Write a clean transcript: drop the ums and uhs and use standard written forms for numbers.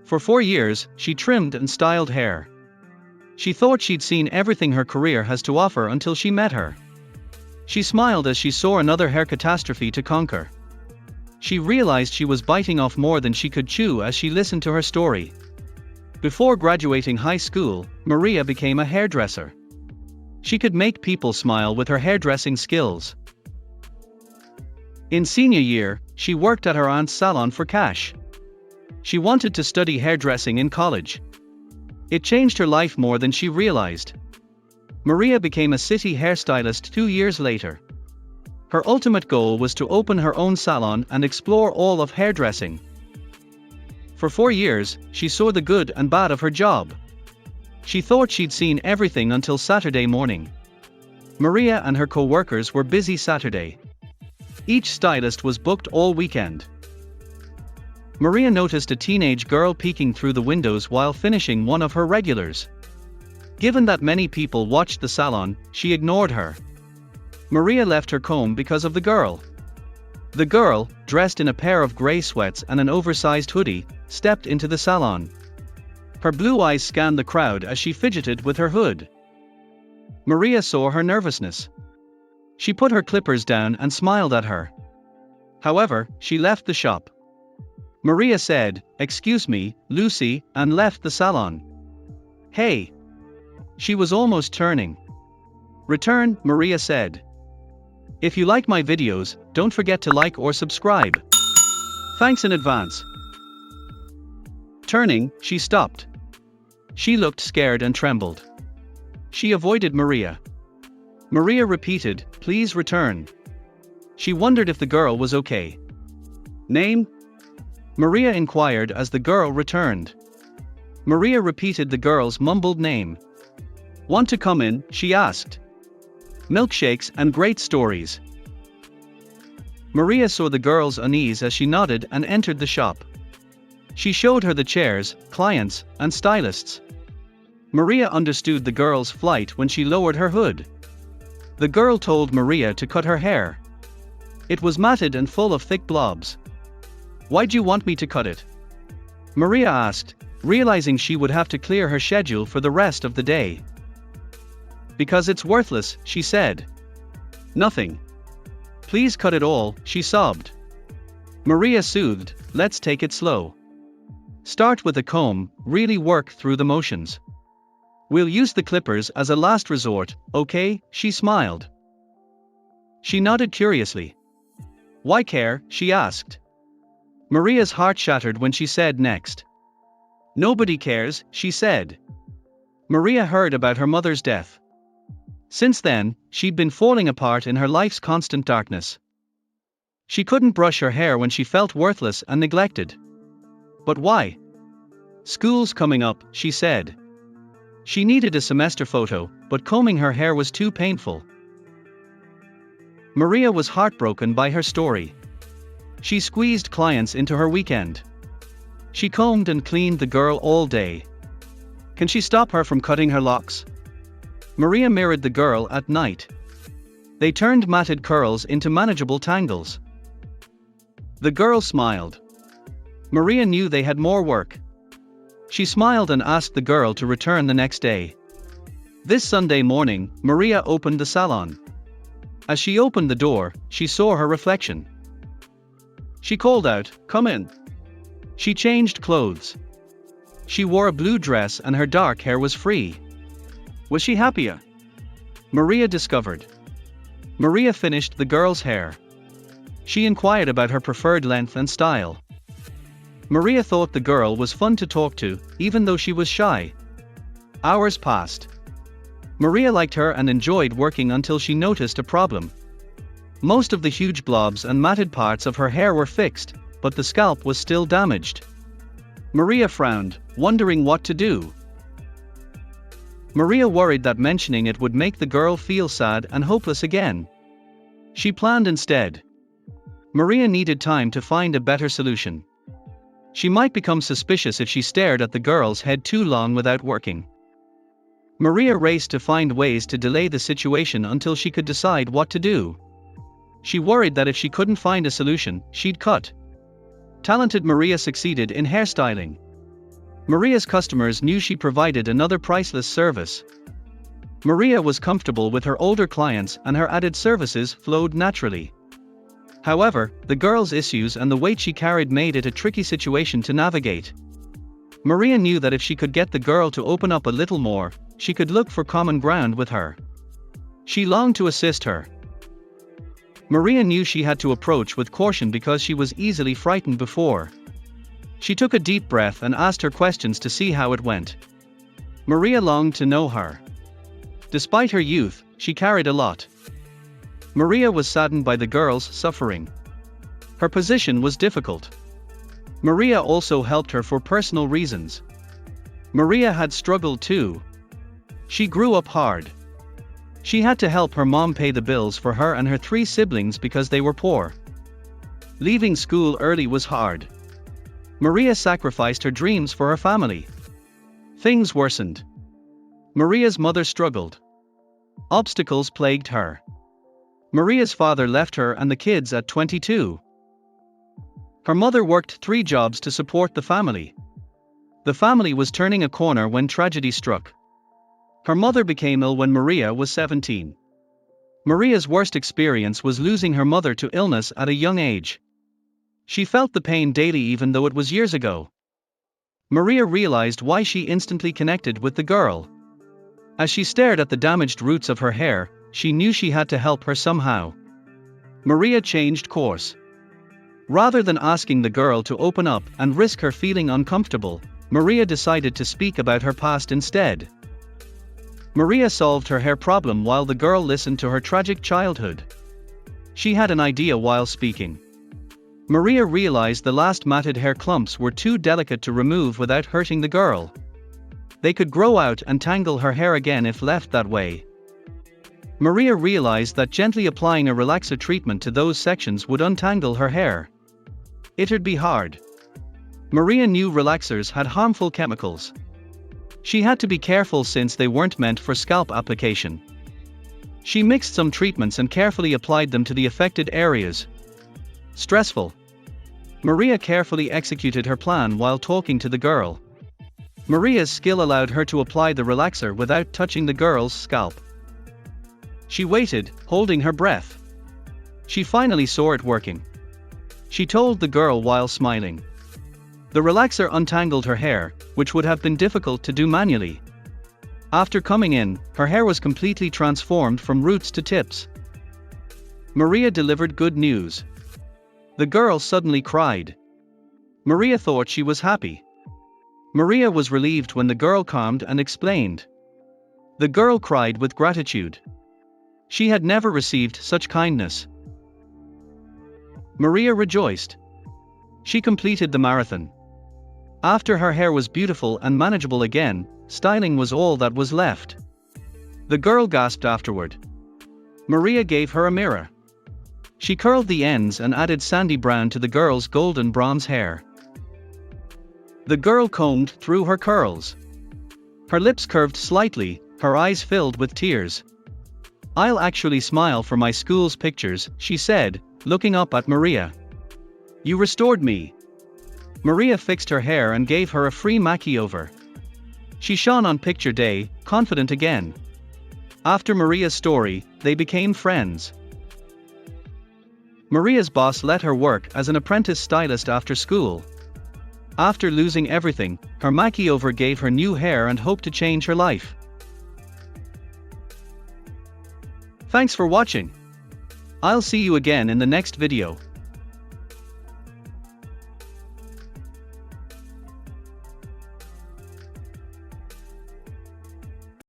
For 4 years, she trimmed and styled hair. She thought she'd seen everything her career has to offer until she met her. She smiled as she saw another hair catastrophe to conquer. She realized she was biting off more than she could chew as she listened to her story. Before graduating high school, Maria became a hairdresser. She could make people smile with her hairdressing skills. In senior year, she worked at her aunt's salon for cash. She wanted to study hairdressing in college. It changed her life more than she realized. Maria became a city hairstylist 2 years later. Her ultimate goal was to open her own salon and explore all of hairdressing. For 4 years, she saw the good and bad of her job. She thought she'd seen everything until Saturday morning. Maria and her co-workers were busy Saturday. Each stylist was booked all weekend. Maria noticed a teenage girl peeking through the windows while finishing one of her regulars. Given that many people watched the salon, she ignored her. Maria left her comb because of the girl. The girl, dressed in a pair of gray sweats and an oversized hoodie, stepped into the salon. Her blue eyes scanned the crowd as she fidgeted with her hood. Maria saw her nervousness. She put her clippers down and smiled at her. However, she left the shop. Maria said, "Excuse me, Lucy," and left the salon. "Hey!" She was almost turning. "Return," Maria said. "If you like my videos, don't forget to like or subscribe. Thanks in advance." Turning, she stopped. She looked scared and trembled. She avoided Maria. Maria repeated, "Please return." She wondered if the girl was okay. "Name?" Maria inquired as the girl returned. Maria repeated the girl's mumbled name. "Want to come in?" she asked. "Milkshakes and great stories." Maria saw the girl's unease as she nodded and entered the shop. She showed her the chairs, clients, and stylists. Maria understood the girl's flight when she lowered her hood. The girl told Maria to cut her hair. It was matted and full of thick blobs. "Why'd you want me to cut it?" Maria asked, realizing she would have to clear her schedule for the rest of the day. "Because it's worthless," she said. "Nothing. Please cut it all," she sobbed. Maria soothed, "Let's take it slow. Start with a comb, really work through the motions. We'll use the clippers as a last resort, okay?" she smiled. She nodded curiously. "Why care?" she asked. Maria's heart shattered when she said next. "Nobody cares," she said. Maria heard about her mother's death. Since then, she'd been falling apart in her life's constant darkness. She couldn't brush her hair when she felt worthless and neglected. But why? "School's coming up," she said. She needed a semester photo, but combing her hair was too painful. Maria was heartbroken by her story. She squeezed clients into her weekend. She combed and cleaned the girl all day. Can she stop her from cutting her locks? Maria mirrored the girl at night. They turned matted curls into manageable tangles. The girl smiled. Maria knew they had more work. She smiled and asked the girl to return the next day. This Sunday morning, Maria opened the salon. As she opened the door, she saw her reflection. She called out, "Come in." She changed clothes. She wore a blue dress and her dark hair was free. Was she happier? Maria discovered. Maria finished the girl's hair. She inquired about her preferred length and style. Maria thought the girl was fun to talk to, even though she was shy. Hours passed. Maria liked her and enjoyed working until she noticed a problem. Most of the huge blobs and matted parts of her hair were fixed, but the scalp was still damaged. Maria frowned, wondering what to do. Maria worried that mentioning it would make the girl feel sad and hopeless again. She planned instead. Maria needed time to find a better solution. She might become suspicious if she stared at the girl's head too long without working. Maria raced to find ways to delay the situation until she could decide what to do. She worried that if she couldn't find a solution, she'd cut. Talented Maria succeeded in hairstyling. Maria's customers knew she provided another priceless service. Maria was comfortable with her older clients and her added services flowed naturally. However, the girl's issues and the weight she carried made it a tricky situation to navigate. Maria knew that if she could get the girl to open up a little more, she could look for common ground with her. She longed to assist her. Maria knew she had to approach with caution because she was easily frightened before. She took a deep breath and asked her questions to see how it went. Maria longed to know her. Despite her youth, she carried a lot. Maria was saddened by the girl's suffering. Her position was difficult. Maria also helped her for personal reasons. Maria had struggled too. She grew up hard. She had to help her mom pay the bills for her and her 3 siblings because they were poor. Leaving school early was hard. Maria sacrificed her dreams for her family. Things worsened. Maria's mother struggled. Obstacles plagued her. Maria's father left her and the kids at 22. Her mother worked 3 jobs to support the family. The family was turning a corner when tragedy struck. Her mother became ill when Maria was 17. Maria's worst experience was losing her mother to illness at a young age. She felt the pain daily even though it was years ago. Maria realized why she instantly connected with the girl. As she stared at the damaged roots of her hair, she knew she had to help her somehow. Maria changed course. Rather than asking the girl to open up and risk her feeling uncomfortable, Maria decided to speak about her past instead. Maria solved her hair problem while the girl listened to her tragic childhood. She had an idea while speaking. Maria realized the last matted hair clumps were too delicate to remove without hurting the girl. They could grow out and tangle her hair again if left that way. Maria realized that gently applying a relaxer treatment to those sections would untangle her hair. It'd be hard. Maria knew relaxers had harmful chemicals. She had to be careful since they weren't meant for scalp application. She mixed some treatments and carefully applied them to the affected areas. Stressful. Maria carefully executed her plan while talking to the girl. Maria's skill allowed her to apply the relaxer without touching the girl's scalp. She waited, holding her breath. She finally saw it working. She told the girl while smiling. The relaxer untangled her hair, which would have been difficult to do manually. After coming in, her hair was completely transformed from roots to tips. Maria delivered good news. The girl suddenly cried. Maria thought she was happy. Maria was relieved when the girl calmed and explained. The girl cried with gratitude. She had never received such kindness. Maria rejoiced. She completed the marathon. After her hair was beautiful and manageable again, styling was all that was left. The girl gasped afterward. Maria gave her a mirror. She curled the ends and added sandy brown to the girl's golden bronze hair. The girl combed through her curls. Her lips curved slightly, her eyes filled with tears. "I'll actually smile for my school's pictures," she said, looking up at Maria. "You restored me." Maria fixed her hair and gave her a free makeover. She shone on picture day, confident again. After Maria's story, they became friends. Maria's boss let her work as an apprentice stylist after school. After losing everything, her makeover gave her new hair and hope to change her life. Thanks for watching. I'll see you again in the next video.